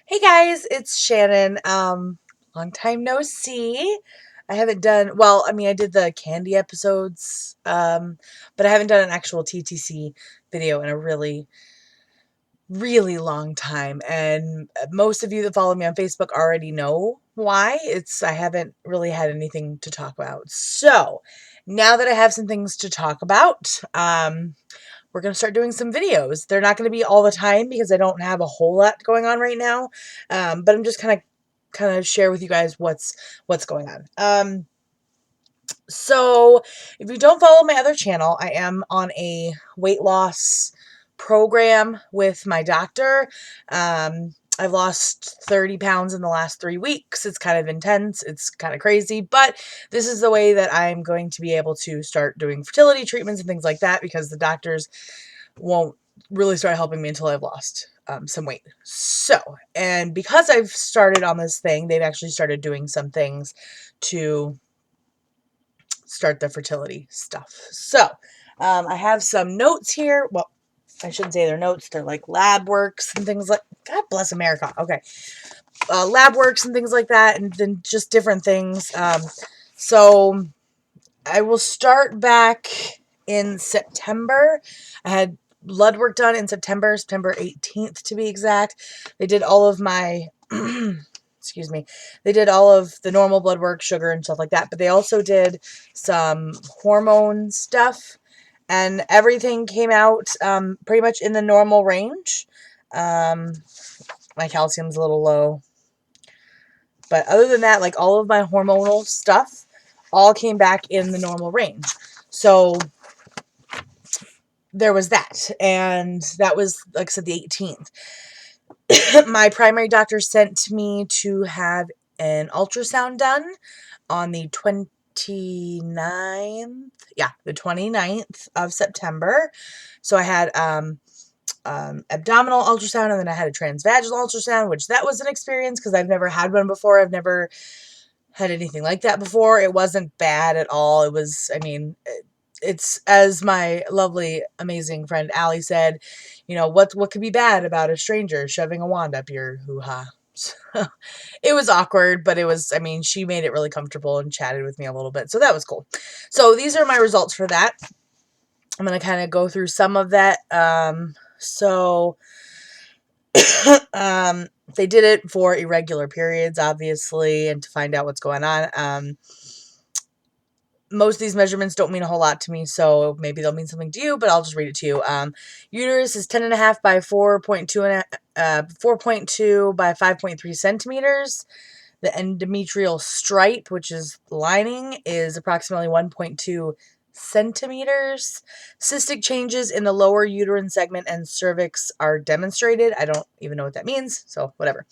Hey guys, it's Shannon. Long time no see. I haven't done, well, I mean, I did the candy episodes, but I haven't done an actual TTC video in a really, really long time. And most of you that follow me on Facebook already know why. I haven't really had anything to talk about. So now that I have some things to talk about, we're going to start doing some videos. They're not going to be all the time because I don't have a whole lot going on right now. But I'm just kind of share with you guys what's going on. So if you don't follow my other channel, I am on a weight loss program with my doctor. I've lost 30 pounds in the last 3 weeks. It's kind of intense. It's kind of crazy, but this is the way that I'm going to be able to start doing fertility treatments and things like that because the doctors won't really start helping me until I've lost some weight. So, and because I've started on this thing, they've actually started doing some things to start the fertility stuff. So, I have some notes here. Well, I shouldn't say they're notes. They're like lab works and things like, God bless America. Okay. Lab works and things like that, and then just different things. So I will start back in September. I had blood work done in September 18th to be exact. They did all of my, excuse me, they did all of the normal blood work, sugar and stuff like that, but they also did some hormone stuff, and everything came out pretty much in the normal range. My calcium's a little low, but other than that, like all of my hormonal stuff all came back in the normal range. So there was that, and that was, like I said, the 18th. My primary doctor sent me to have an ultrasound done on the 29th. Yeah, the 29th of September. So I had abdominal ultrasound, and then I had a transvaginal ultrasound, which that was an experience because I've never had one before. I've never had anything like that before. It wasn't bad at all. It was, I mean, it's, as my lovely, amazing friend Allie said, you know, what could be bad about a stranger shoving a wand up your hoo-ha? So, it was awkward, but it was, I mean, she made it really comfortable and chatted with me a little bit, so that was cool. So these are my results for that. I'm going to kind of go through some of that. So they did it for irregular periods, obviously, and to find out what's going on. Most of these measurements don't mean a whole lot to me, so maybe they'll mean something to you, but I'll just read it to you. Uterus is 10.5 by 4.2 by 5.3 centimeters. The endometrial stripe, which is lining, is approximately 1.2 centimeters. Cystic changes in the lower uterine segment and cervix are demonstrated. I don't even know what that means, so whatever.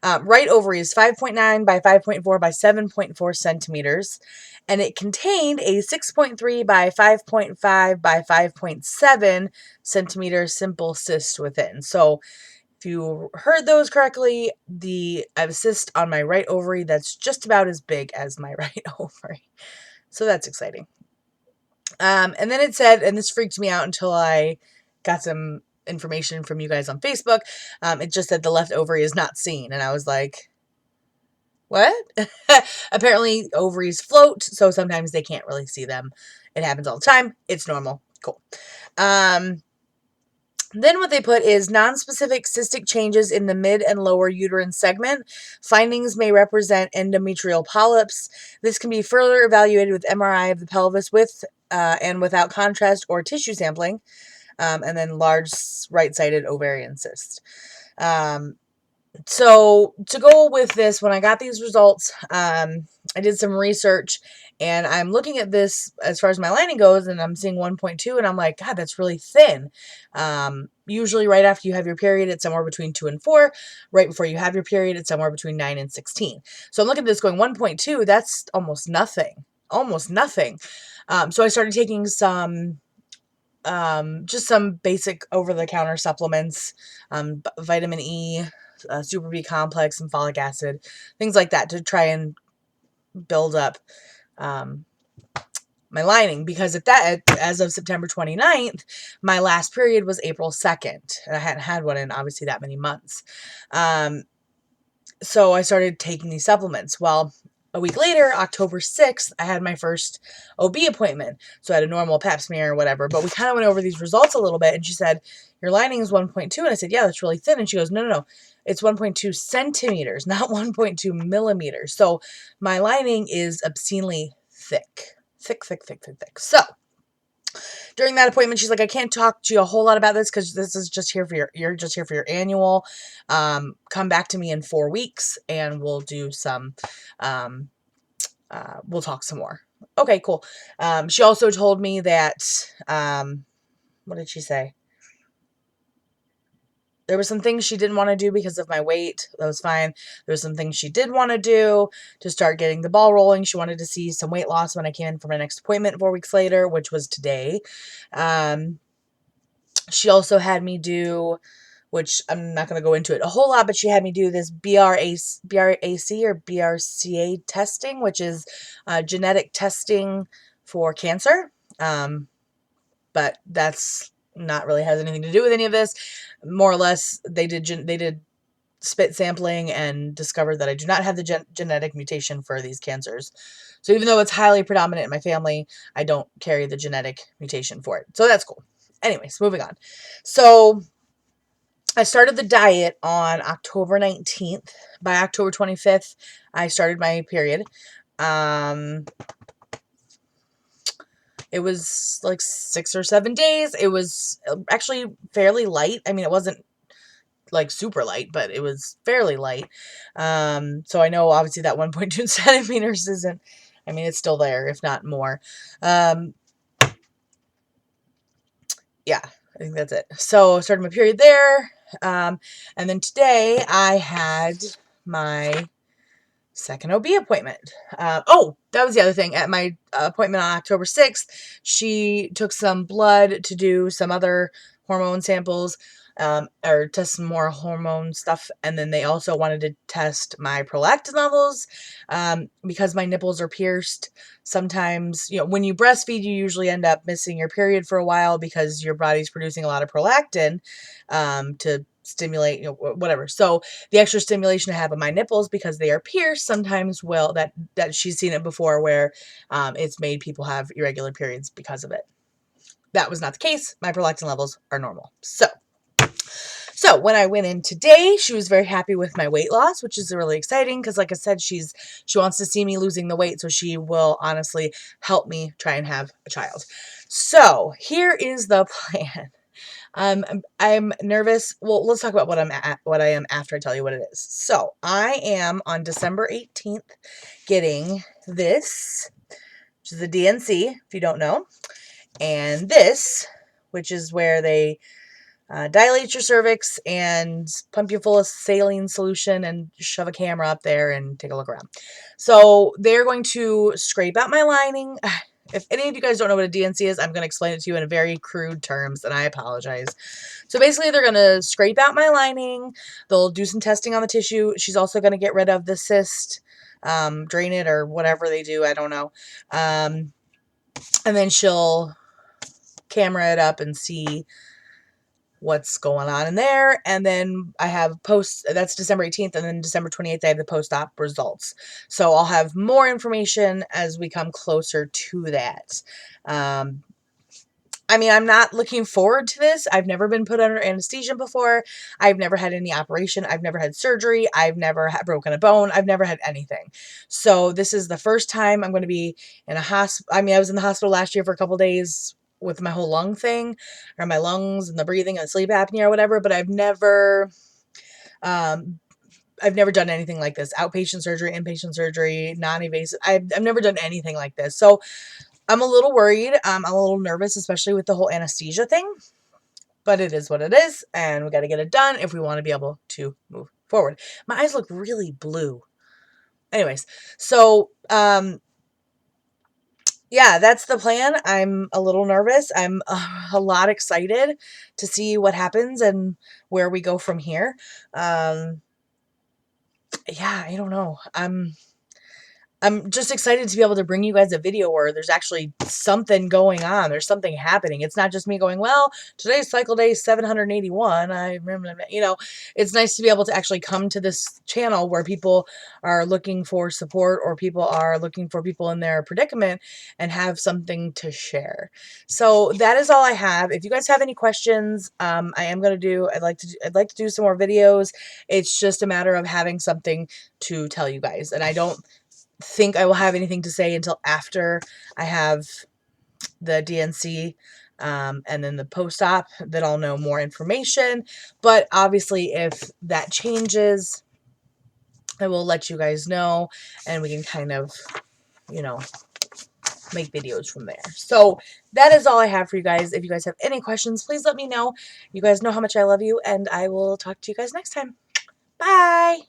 Right ovary is 5.9 by 5.4 by 7.4 centimeters, and it contained a 6.3 by 5.5 by 5.7 centimeter simple cyst within. So if you heard those correctly, I have a cyst on my right ovary that's just about as big as my right ovary. So that's exciting. And then it said, and this freaked me out until I got some information from you guys on Facebook. It just said the left ovary is not seen. And I was like, what? Apparently ovaries float, so sometimes they can't really see them. It happens all the time. It's normal. Cool. Then what they put is nonspecific cystic changes in the mid and lower uterine segment. Findings may represent endometrial polyps. This can be further evaluated with MRI of the pelvis with and without contrast or tissue sampling. And then large right-sided ovarian cyst. So to go with this, when I got these results, I did some research, and I'm looking at this as far as my lining goes, and I'm seeing 1.2, and I'm like, God, that's really thin. Usually right after you have your period, it's somewhere between 2 and 4. Right before you have your period, it's somewhere between 9 and 16. So I'm looking at this going 1.2, that's almost nothing. Almost nothing. So I started taking some just some basic over-the-counter supplements, vitamin E, Super B complex, and folic acid, things like that to try and build up my lining, because as of September 29th, my last period was April 2nd, and I hadn't had one in obviously that many months. So I started taking these supplements. Well, a week later, October 6th, I had my first OB appointment. So I had a normal pap smear or whatever, but we kind of went over these results a little bit, and she said, your lining is 1.2. And I said, yeah, that's really thin. And she goes, no. It's 1.2 centimeters, not 1.2 millimeters. So my lining is obscenely thick. Thick. So during that appointment, she's like, I can't talk to you a whole lot about this because this is just here for you're just here for your annual. Come back to me in 4 weeks and we'll do some, we'll talk some more. Okay, cool. She also told me that, what did she say? There were some things she didn't want to do because of my weight. That was fine. There were some things she did want to do to start getting the ball rolling. She wanted to see some weight loss when I came in for my next appointment 4 weeks later, which was today. She also had me do, which I'm not going to go into it a whole lot, but she had me do this BRAC or BRCA testing, which is genetic testing for cancer. But that's not really has anything to do with any of this. More or less, they did spit sampling and discovered that I do not have the genetic mutation for these cancers. So even though it's highly predominant in my family, I don't carry the genetic mutation for it. So that's cool. Anyways, moving on. So I started the diet on October 19th. By October 25th, I started my period. It was like 6 or 7 days. It was actually fairly light. I mean, it wasn't like super light, but it was fairly light. So I know obviously that 1.2 centimeters isn't, I mean, it's still there, if not more. Yeah, I think that's it. So I started my period there. And then today I had my second OB appointment. Oh, that was the other thing. At my appointment on October 6th, she took some blood to do some other hormone samples, or test some more hormone stuff. And then they also wanted to test my prolactin levels, because my nipples are pierced. Sometimes, when you breastfeed, you usually end up missing your period for a while because your body's producing a lot of prolactin, to stimulate, whatever. So the extra stimulation I have on my nipples because they are pierced sometimes will, that she's seen it before where, it's made people have irregular periods because of it. That was not the case. My prolactin levels are normal. So when I went in today, she was very happy with my weight loss, which is really exciting because, like I said, she wants to see me losing the weight, so she will honestly help me try and have a child. So here is the plan. I'm nervous. Well, let's talk about what I am after I tell you what it is. So I am on December 18th getting this, which is the DNC, if you don't know, and this, which is where they dilate your cervix and pump you full of saline solution and shove a camera up there and take a look around. So they're going to scrape out my lining. If any of you guys don't know what a DNC is, I'm going to explain it to you in very crude terms, and I apologize. So basically, they're going to scrape out my lining. They'll do some testing on the tissue. She's also going to get rid of the cyst, drain it, or whatever they do. I don't know. And then she'll camera it up and see what's going on in there. And then I have that's December 18th, and then December 28th, I have the post-op results. So I'll have more information as we come closer to that. I mean, I'm not looking forward to this. I've never been put under anesthesia before. I've never had any operation. I've never had surgery. I've never broken a bone. I've never had anything. So this is the first time I'm going to be in a hospital. I mean, I was in the hospital last year for a couple days with my whole lung thing, or my lungs and the breathing and sleep apnea or whatever, but I've never done anything like this. Outpatient surgery, inpatient surgery, non-invasive. I've never done anything like this. So I'm a little worried. I'm a little nervous, especially with the whole anesthesia thing, but it is what it is, and we got to get it done if we want to be able to move forward. My eyes look really blue. Anyways, so, yeah, that's the plan. I'm a little nervous. I'm a lot excited to see what happens and where we go from here. Yeah, I don't know. I'm just excited to be able to bring you guys a video where there's actually something going on. There's something happening. It's not just me going, well, today's cycle day is 781. I remember, you know, it's nice to be able to actually come to this channel where people are looking for support or people are looking for people in their predicament and have something to share. So that is all I have. If you guys have any questions, I am going to do, I'd like to do some more videos. It's just a matter of having something to tell you guys. And I don't think I will have anything to say until after I have the DNC and then the post-op, that I'll know more information. But obviously, if that changes, I will let you guys know, and we can kind of, you know, make videos from there. So that is all I have for you guys. If you guys have any questions, please let me know. You guys know how much I love you, and I will talk to you guys next time. Bye!